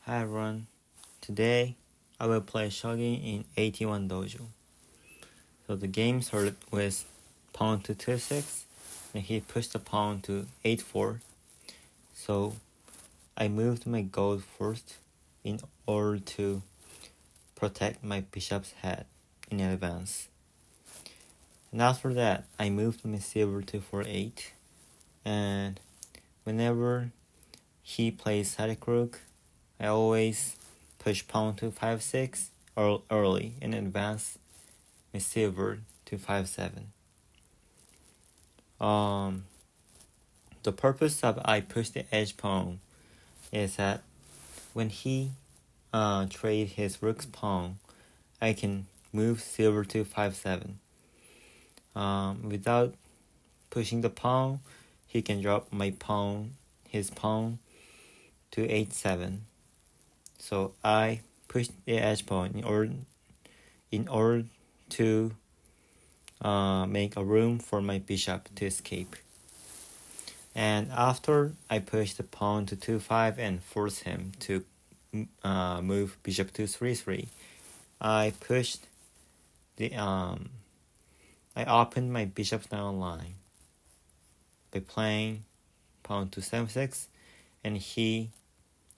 Hi everyone, today I will play Shogi in 81 Dojo. So the game started with pawn to 2-6, and he pushed the pawn to 8-4. So I moved my gold first in order to protect my bishop's head in advance. And after that, I moved my silver to 4-8, and whenever he plays static rook, I always push pawn to 5-6 early and advance my silver to 5-7. The purpose of I push the edge pawn is that when he trade his rook's pawn, I can move silver to 5-7. Without pushing the pawn, he can drop his pawn to 8-7. So I push the edge pawn in order to make a room for my bishop to escape. And after I push the pawn to 2-5 and force him to move bishop to 3-3, I opened my bishop's down line by playing pawn to 7-6, and he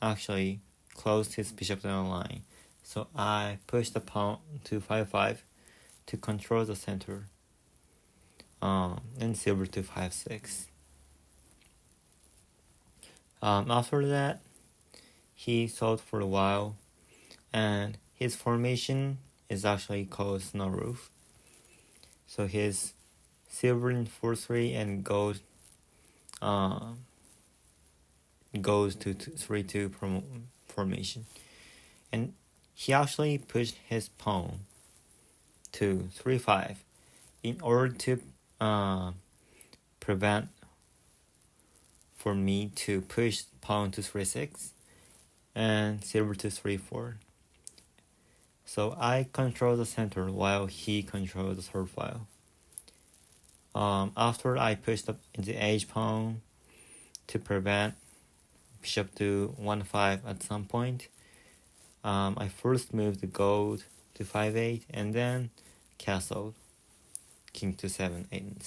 actually closed his bishop down line. So I pushed the pawn to 5-5 to control the center, and silver to 5-6. After that, he thought for a while, and his formation is actually called Snowroof. So his silver in 4-3 and gold goes to 3-2 formation. And he actually pushed his pawn to 3-5 in order to prevent for me to push pawn to 3-6 and silver to 3-4. So I control the center while he controls the third file. After I pushed up the edge pawn to prevent bishop to 1-5 at some point, I first moved the gold to 5-8 and then castled king to 7-8 and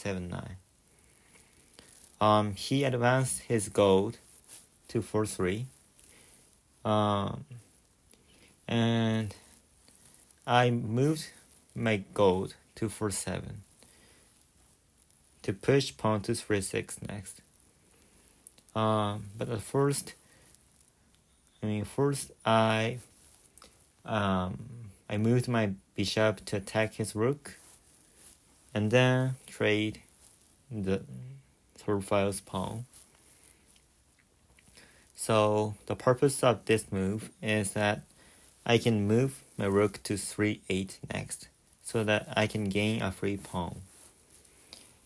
7-9. He advanced his gold to 4-3, and I moved my gold to 4-7 to push pawn to 3-6 next. But at first I moved my bishop to attack his rook, and then trade the third file's pawn. So the purpose of this move is that I can move my rook to 3-8 next, so that I can gain a free pawn.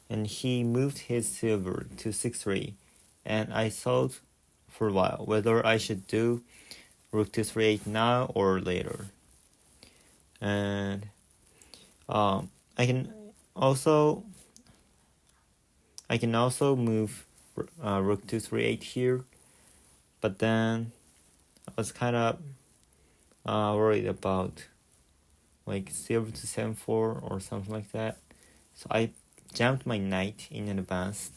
And he moved his silver to 6-3, and I thought for a while whether I should do rook to 3-8 now or later. And I can also move rook to 3-8 here, but then I was kind of worried about like silver to 7-4 or something like that. So I jumped my knight in advance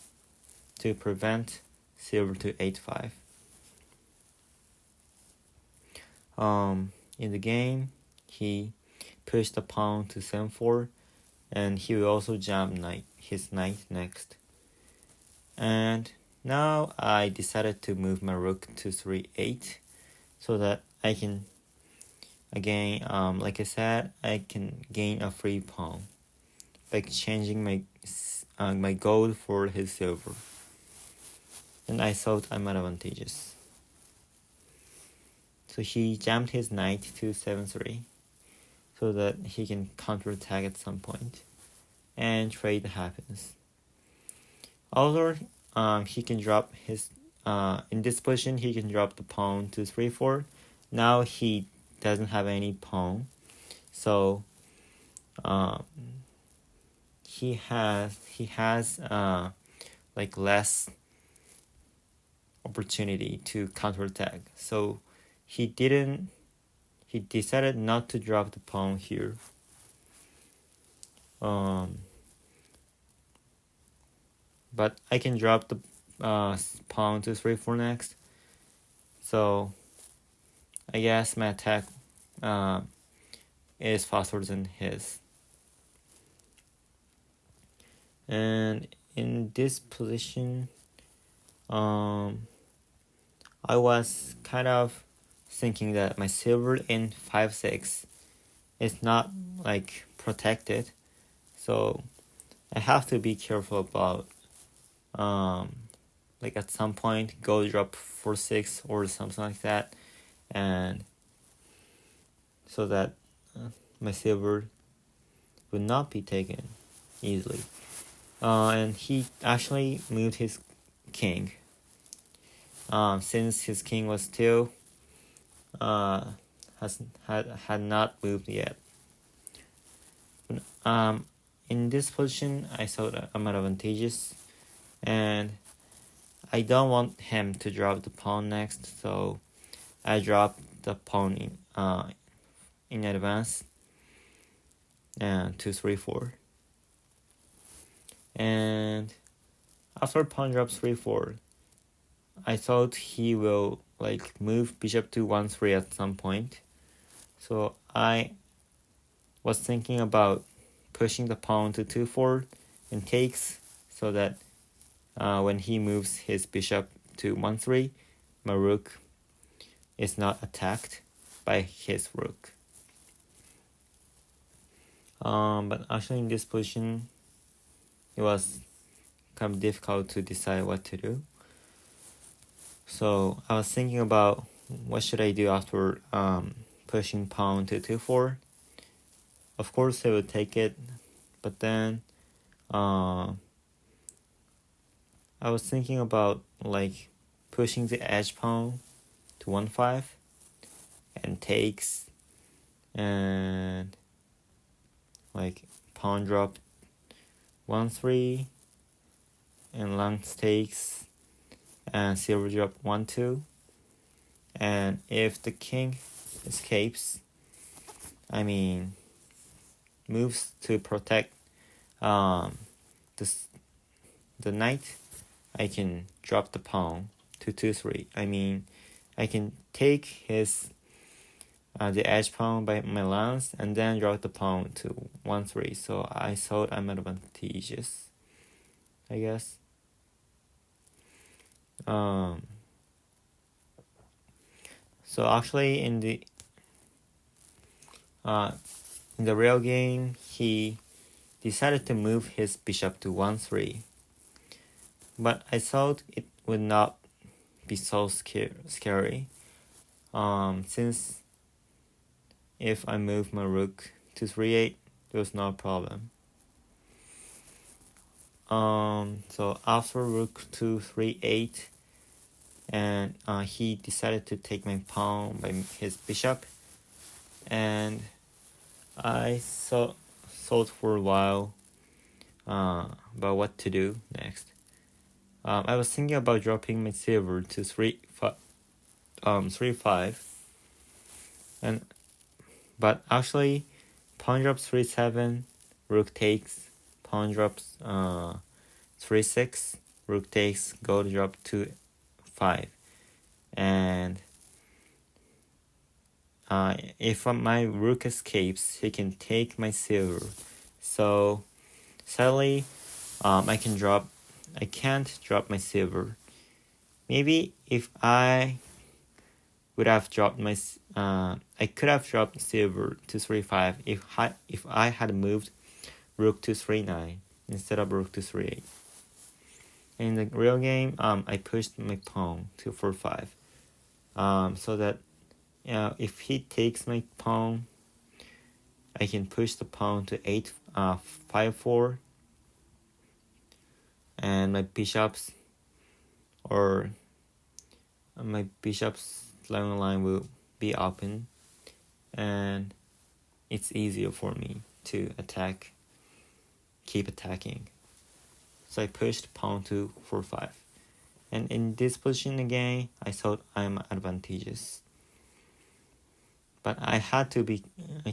to prevent silver to 8-5. In the game, he pushed the pawn to 7-4, and he will also jump his knight next. And now I decided to move my rook to 3-8 so that I can again, like I said, I can gain a free pawn by exchanging my gold for his silver. And I thought I'm advantageous. So he jumped his knight to 7-3 so that he can counterattack at some point, and trade happens. Also, he can drop his in this position he can drop the pawn to 3-4. Now he doesn't have any pawn, so he has like less opportunity to counterattack. So he decided not to drop the pawn here. But I can drop the pawn to 3-4 next. So I guess my attack is faster than his. And in this position, I was kind of thinking that my silver in 5-6 is not like protected, so I have to be careful about like at some point go drop 4-6 or something like that, and so that my silver would not be taken easily. And he actually moved his king. Since his king was still had not moved yet. In this position, I thought I'm advantageous, and I don't want him to drop the pawn next, so I dropped the pawn in advance, and 2-3-4. And after pawn drops 3-4, I thought he will like move bishop to 1-3 at some point. So I was thinking about pushing the pawn to 2-4 and takes, so that when he moves his bishop to 1-3, my rook is not attacked by his rook. But actually in this position, it was kind of difficult to decide what to do. So I was thinking about what should I do after pushing pawn to 2-4. Of course I would take it, but then I was thinking about like pushing the edge pawn to 1-5 and takes, and like pawn drop 1-3 and long takes, and silver drop 1-2, and if the king escapes, I mean moves to protect the knight, I can drop the pawn to 2-3. I mean I can take his the edge pawn by my lance and then drop the pawn to 1-3. So I thought I'm advantageous, I guess. So actually in the real game, he decided to move his bishop to 1-3, but I thought it would not be so scary, since if I move my rook to 3-8, there was no problem. So after rook to 3-8, and he decided to take my pawn by his bishop, and I thought for a while about what to do next. I was thinking about dropping my silver to 3-5, but actually pawn drops 3-7, rook takes, pawn drops 3-6, rook takes, gold drop 2-5, and if my rook escapes, he can take my silver. So sadly, I can't drop my silver. Maybe if I would have dropped I could have dropped silver to 3-5 if I had moved rook to 3-9 instead of rook to 3-8. In the real game, I pushed my pawn to 4-5, so that if he takes my pawn, I can push the pawn to 5-4, and my bishop's line will be open, and it's easier for me to keep attacking. So I pushed pawn to 4-5. And in this position again, I thought I'm advantageous. But I had to be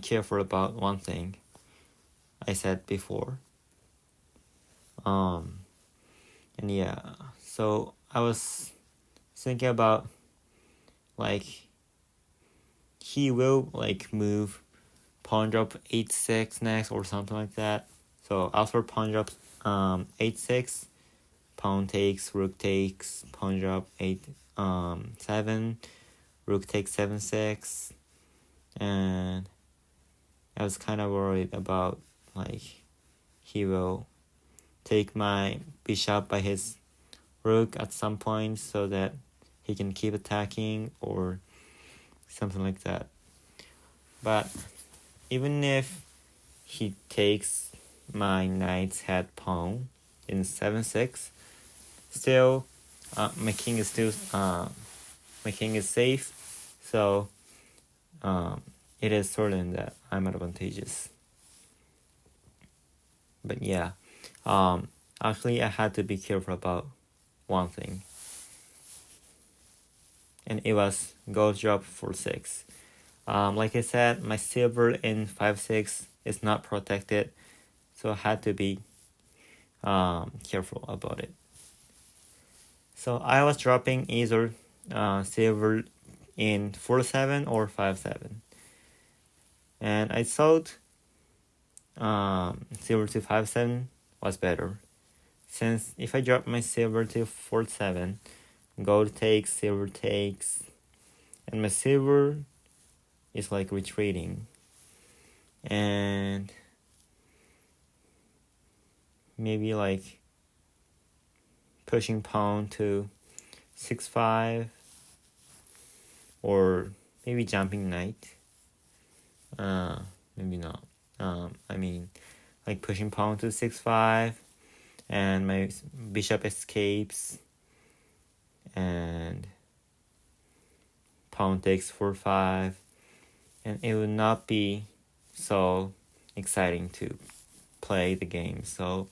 careful about one thing I said before. And yeah, so I was thinking about like he will like move pawn drop 8-6 next or something like that. So after pawn drop 8-6, pawn takes, rook takes, pawn drop 8-7, rook takes 7-6, and I was kind of worried about like he will take my bishop by his rook at some point so that he can keep attacking or something like that. But even if he takes my knight's head pawn in 7-6, still my king is safe, so it is certain that I'm advantageous. But yeah, actually I had to be careful about one thing, and it was gold drop 4-6. Like I said, my silver in 5-6 is not protected, so I had to be careful about it. So I was dropping either silver in 4-7 or 5-7, and I thought silver to 5-7 was better, since if I drop my silver to 4-7, gold takes, silver takes, and my silver is like retreating, and maybe like pushing pawn to 6-5, or maybe jumping knight. Maybe not. I mean, like pushing pawn to 6-5, and my bishop escapes, and pawn takes 4-5, and it would not be so exciting to play the game. So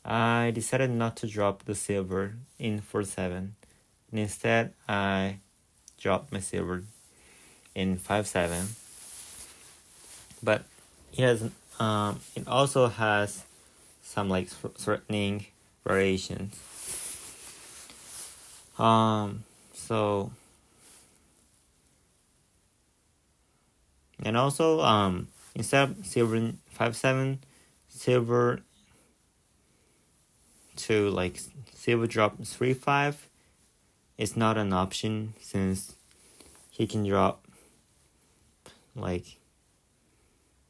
I decided not to drop the silver in 4-7, and instead I dropped my silver in 5-7. But it also has some like threatening variations. So, and also instead of silver in 5-7, silver to like silver drop 3-5 is not an option, since he can drop like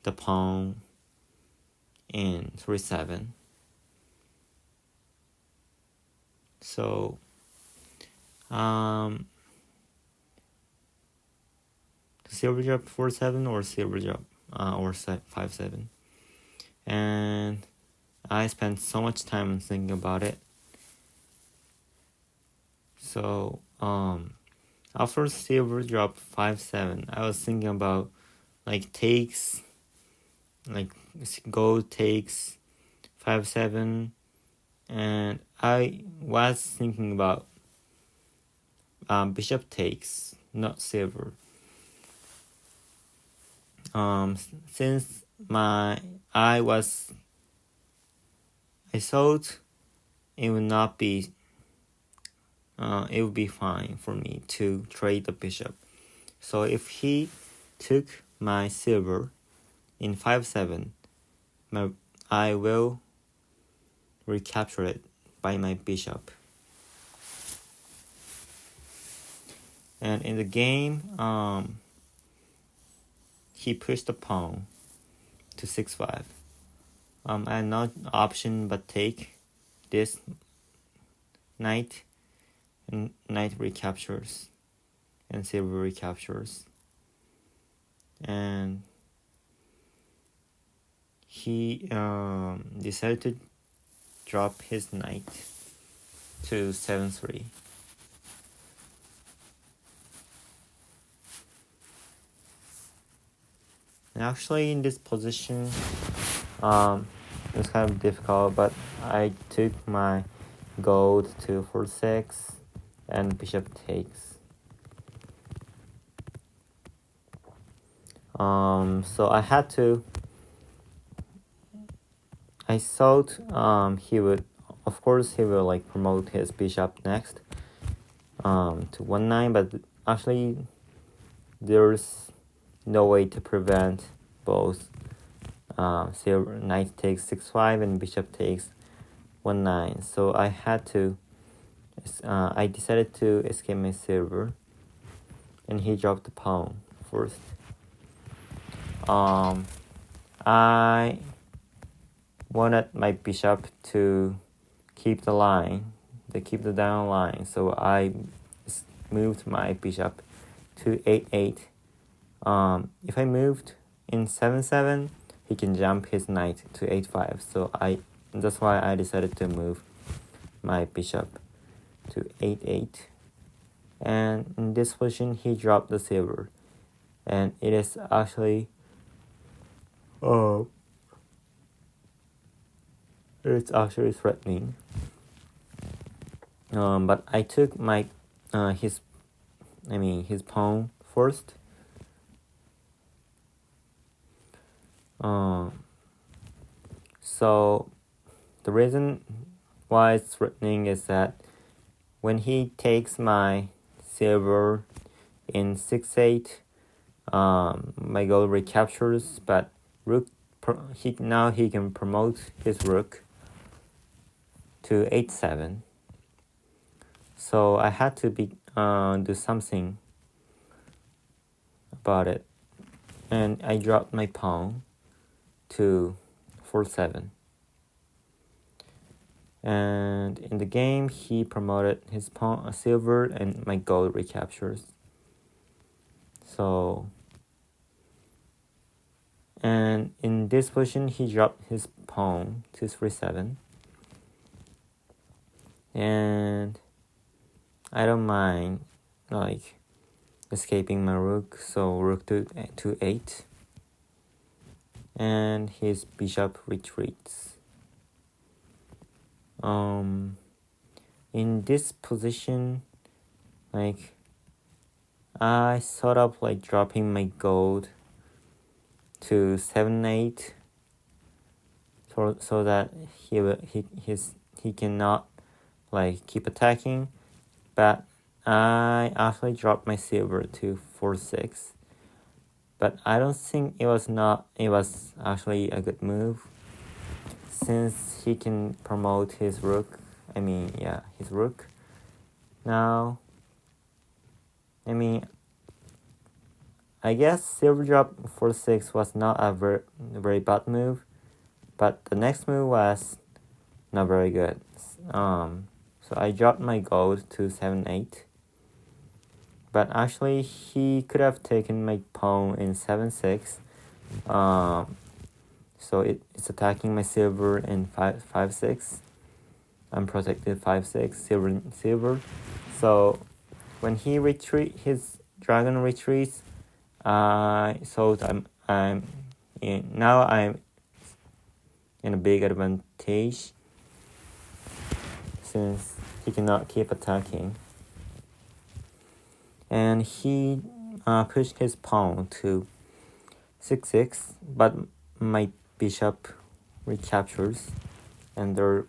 the pawn in 3-7. So silver drop 4-7 or silver drop or 5-7, and I spent so much time thinking about it. So after silver drop 5-7, I was thinking about like takes, like gold takes 5-7, and I was thinking about bishop takes, not silver. Since I thought it would not be, it would be fine for me to trade the bishop. So if he took my silver in 5-7, I will recapture it by my bishop. And in the game, he pushed the pawn to 6-5. I had no option but take this knight, and knight recaptures, and silver recaptures. And he decided to drop his knight to 7-3. And actually in this position, it was kind of difficult, but I took my gold to 4-6 and bishop takes. So I had to. I thought he would, of course, he will like promote his bishop next to 1-9, but actually there's no way to prevent both silver knight takes 6-5 and bishop takes 1-9. So I had to. I decided to escape my silver, and he dropped the pawn first. I wanted my bishop to keep the line, to keep the down line, so I moved my bishop to 8-8. If I moved in 7-7, he can jump his knight to 8-5. So that's why I decided to move my bishop to 8-8. And in this position, he dropped the silver, and it is actually it's actually threatening. But I took my his pawn first. So the reason why it's threatening is that when he takes my silver in 6-8, my gold recaptures, but rook now he can promote his rook to 8-7. So I had to do something about it, and I dropped my pawn to 4-7. And in the game, he promoted his pawn silver, and my gold recaptures. So, and in this position, he dropped his pawn to 3-7. And I don't mind like escaping my rook, so rook to 8, and his bishop retreats. In this position, like I thought of like dropping my gold to 7-8, so that he cannot like keep attacking, but I actually dropped my silver to 4-6. But I don't think it was actually a good move, since he can promote his rook. His rook. Now, I guess silver drop 4-6 was not a very bad move, but the next move was not very good. So I dropped my gold to 7-8. But actually, he could have taken my pawn in 7-6. So it's attacking my silver in 5-6. Unprotected 5-6 silver. So when his dragon retreats, I thought I'm in a big advantage, since he cannot keep attacking. And he pushed his pawn to 6-6, but my bishop recaptures, and there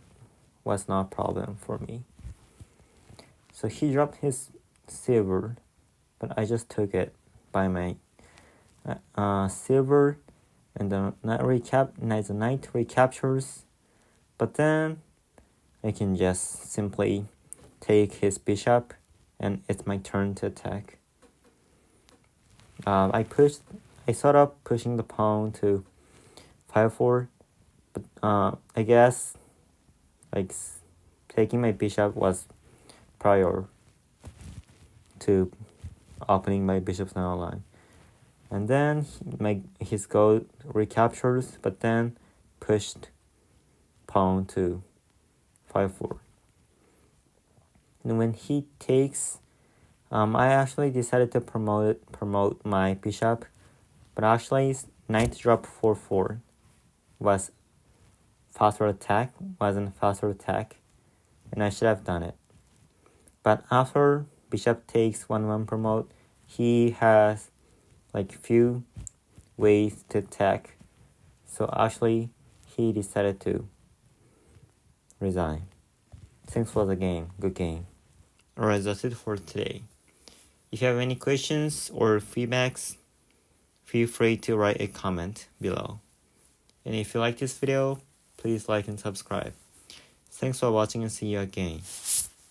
was no problem for me. So he dropped his silver, but I just took it by my silver, and the knight recaptures, but then I can just simply take his bishop, and it's my turn to attack. I thought of pushing the pawn to 5-4, but I guess like taking my bishop was prior to opening my bishop's down line. And then his gold recaptures, but then pushed pawn to 5-4. And when he takes, I actually decided to promote my bishop, but actually knight drop 4-4 wasn't faster attack, and I should have done it. But after bishop takes 1-1 promote, he has like few ways to attack. So actually, he decided to resign. Thanks for the game. Good game. Alright, that's it for today. If you have any questions or feedbacks, feel free to write a comment below. And if you like this video, please like and subscribe. Thanks for watching and see you again.